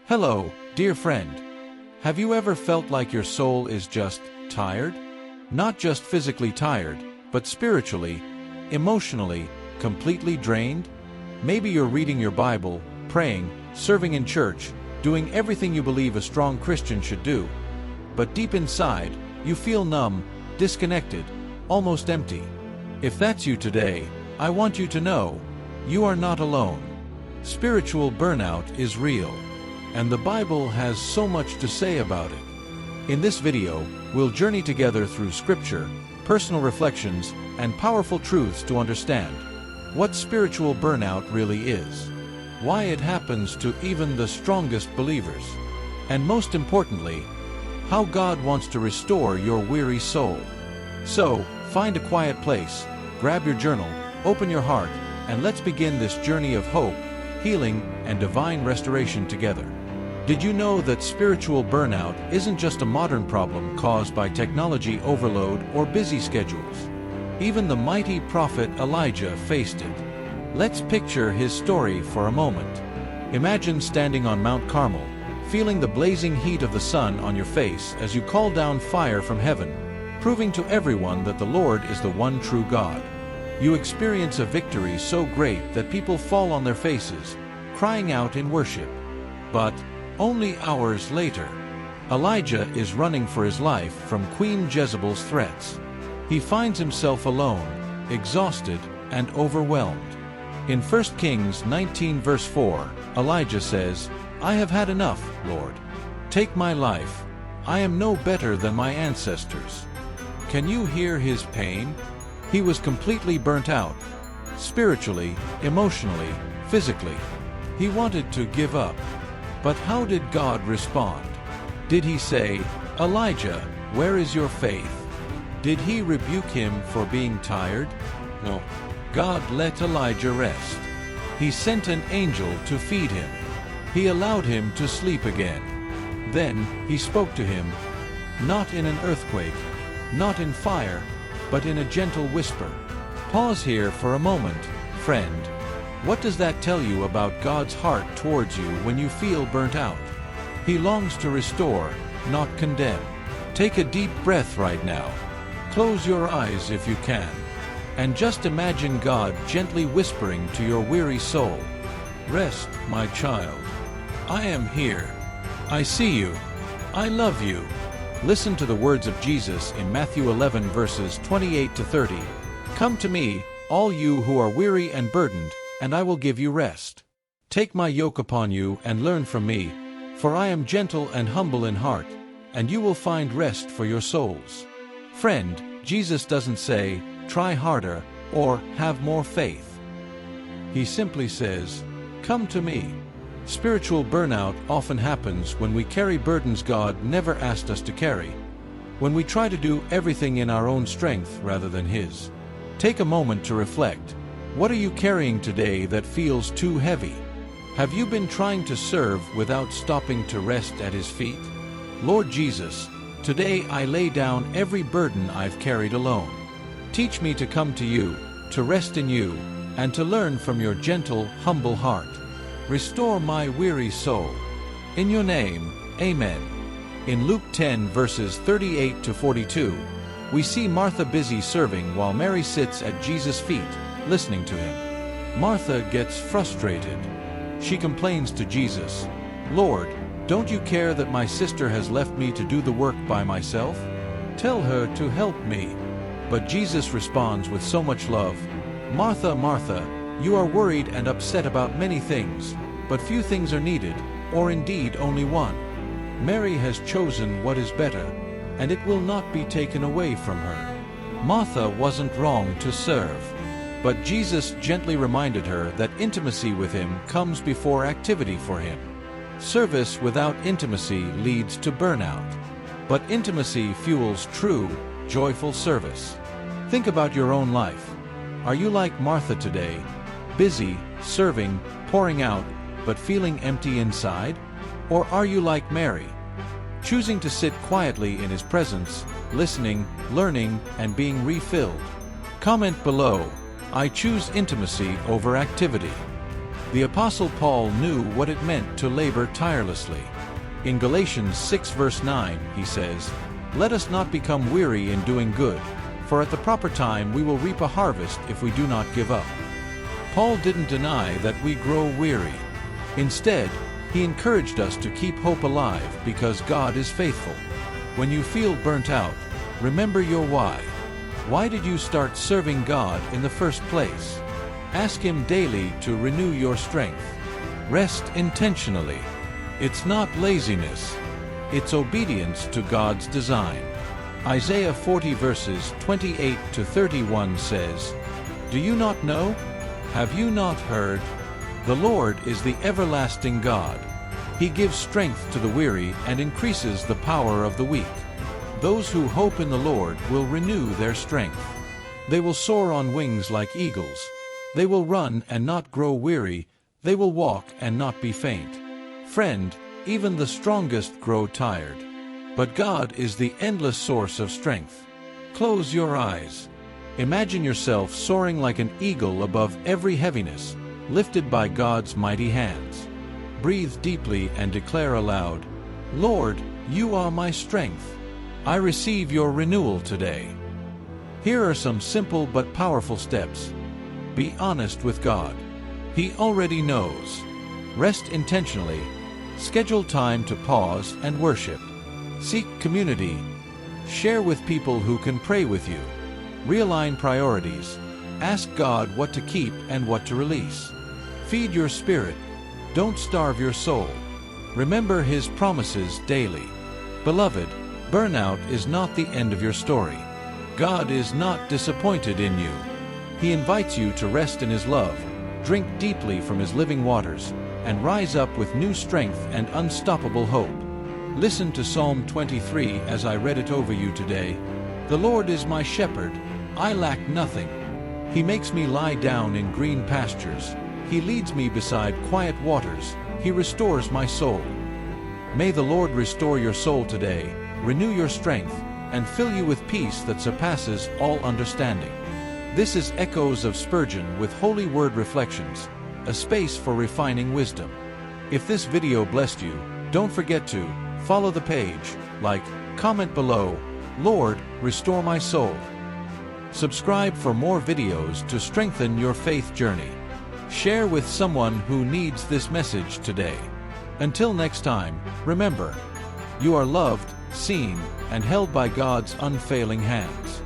Hello, dear friend. Have you ever felt like your soul is just tired? Not just physically tired, but spiritually, emotionally, completely drained? Maybe you're reading your Bible, praying, serving in church, doing everything you believe a strong Christian should do. But deep inside, you feel numb, disconnected, almost empty. If that's you today, I want you to know, you are not alone. Spiritual burnout is real. And the Bible has so much to say about it. In this video, we'll journey together through scripture, personal reflections, and powerful truths to understand what spiritual burnout really is, why it happens to even the strongest believers, and most importantly, how God wants to restore your weary soul. So, find a quiet place, grab your journal, open your heart, and let's begin this journey of hope, healing, and divine restoration together. Did you know that spiritual burnout isn't just a modern problem caused by technology overload or busy schedules? Even the mighty prophet Elijah faced it. Let's picture his story for a moment. Imagine standing on Mount Carmel, feeling the blazing heat of the sun on your face as you call down fire from heaven, proving to everyone that the Lord is the one true God. You experience a victory so great that people fall on their faces, crying out in worship. But only hours later, Elijah is running for his life from Queen Jezebel's threats. He finds himself alone, exhausted, and overwhelmed. In 1 Kings 19 verse 4, Elijah says, "I have had enough, Lord. Take my life. I am no better than my ancestors." Can you hear his pain? He was completely burnt out, spiritually, emotionally, physically. He wanted to give up. But how did God respond? Did he say, "Elijah, where is your faith?" Did he rebuke him for being tired? No. God let Elijah rest. He sent an angel to feed him. He allowed him to sleep again. Then he spoke to him, not in an earthquake, not in fire, but in a gentle whisper. Pause here for a moment, friend. What does that tell you about God's heart towards you when you feel burnt out? He longs to restore, not condemn. Take a deep breath right now. Close your eyes if you can. And just imagine God gently whispering to your weary soul, "Rest, my child. I am here. I see you. I love you." Listen to the words of Jesus in Matthew 11 verses 28 to 30. "Come to me, all you who are weary and burdened, and I will give you rest. Take my yoke upon you and learn from me, for I am gentle and humble in heart, and you will find rest for your souls." Friend, Jesus doesn't say, "Try harder," or "Have more faith." He simply says, "Come to me." Spiritual burnout often happens when we carry burdens God never asked us to carry, when we try to do everything in our own strength rather than His. Take a moment to reflect. What are you carrying today that feels too heavy? Have you been trying to serve without stopping to rest at His feet? Lord Jesus, today I lay down every burden I've carried alone. Teach me to come to you, to rest in you, and to learn from your gentle, humble heart. Restore my weary soul. In your name, Amen. In Luke 10 verses 38 to 42, we see Martha busy serving while Mary sits at Jesus' feet, listening to him. Martha gets frustrated. She complains to Jesus, "Lord, don't you care that my sister has left me to do the work by myself? Tell her to help me." But Jesus responds with so much love, "Martha, Martha, you are worried and upset about many things, but few things are needed, or indeed only one. Mary has chosen what is better, and it will not be taken away from her." Martha wasn't wrong to serve. But Jesus gently reminded her that intimacy with Him comes before activity for Him. Service without intimacy leads to burnout. But intimacy fuels true, joyful service. Think about your own life. Are you like Martha today, busy, serving, pouring out, but feeling empty inside? Or are you like Mary, choosing to sit quietly in His presence, listening, learning, and being refilled? Comment below. I choose intimacy over activity. The Apostle Paul knew what it meant to labor tirelessly. In Galatians 6 verse 9, he says, "Let us not become weary in doing good, for at the proper time we will reap a harvest if we do not give up." Paul didn't deny that we grow weary. Instead, he encouraged us to keep hope alive because God is faithful. When you feel burnt out, remember your why. Why did you start serving God in the first place? Ask Him daily to renew your strength. Rest intentionally. It's not laziness. It's obedience to God's design. Isaiah 40 verses 28 to 31 says, "Do you not know? Have you not heard? The Lord is the everlasting God. He gives strength to the weary and increases the power of the weak. Those who hope in the Lord will renew their strength. They will soar on wings like eagles. They will run and not grow weary. They will walk and not be faint." Friend, even the strongest grow tired. But God is the endless source of strength. Close your eyes. Imagine yourself soaring like an eagle above every heaviness, lifted by God's mighty hands. Breathe deeply and declare aloud, "Lord, you are my strength. I receive your renewal today." Here are some simple but powerful steps. Be honest with God. He already knows. Rest intentionally. Schedule time to pause and worship. Seek community. Share with people who can pray with you. Realign priorities. Ask God what to keep and what to release. Feed your spirit. Don't starve your soul. Remember His promises daily. Beloved, burnout is not the end of your story. God is not disappointed in you. He invites you to rest in His love, drink deeply from His living waters, and rise up with new strength and unstoppable hope. Listen to Psalm 23 as I read it over you today. "The Lord is my shepherd, I lack nothing. He makes me lie down in green pastures. He leads me beside quiet waters. He restores my soul." May the Lord restore your soul today, renew your strength, and fill you with peace that surpasses all understanding. This is Echoes of Spurgeon with Holy Word Reflections, a space for refining wisdom. If this video blessed you, don't forget to follow the page, like, comment below, "Lord, restore my soul." Subscribe for more videos to strengthen your faith journey. Share with someone who needs this message today. Until next time, remember, you are loved, seen, and held by God's unfailing hands.